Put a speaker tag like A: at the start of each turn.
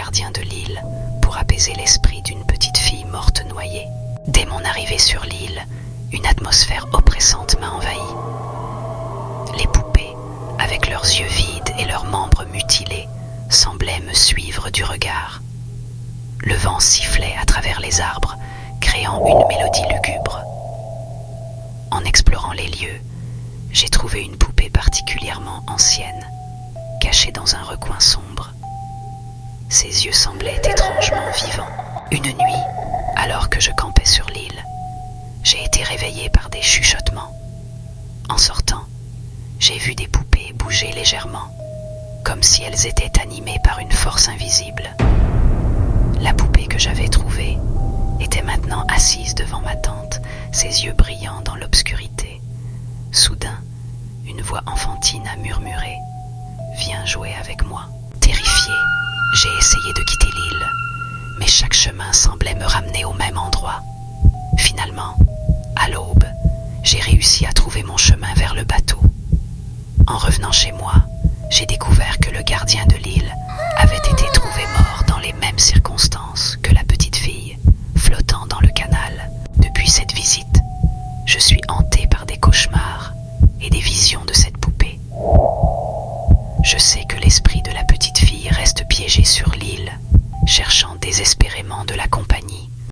A: gardien de l'île pour apaiser l'esprit d'une petite fille morte noyée. Dès mon arrivée sur l'île, une atmosphère oppressante m'a envahi. Les poupées, avec leurs yeux vides et leurs membres mutilés, semblaient me suivre du regard. Le vent sifflait à travers les arbres, créant une mélodie lugubre. En explorant les lieux, j'ai trouvé une poupée particulièrement ancienne, cachée dans un recoin sombre. Ses yeux semblaient étrangement vivants. Une nuit, alors que je campais sur l'île, j'ai été réveillé par des chuchotements. En sortant, j'ai vu des poupées bouger légèrement, comme si elles étaient animées par une force invisible. La poupée que j'avais trouvée était maintenant assise devant ma tente, ses yeux brillants dans l'obscurité. Soudain, une voix enfantine a murmuré « Viens jouer avec moi ». Terrifié, j'ai essayé de quitter l'île, mais chaque chemin semblait me ramener au même endroit. Finalement, à l'aube, j'ai réussi à trouver mon chemin vers le bateau. En revenant chez moi, j'ai découvert que le gardien de l'île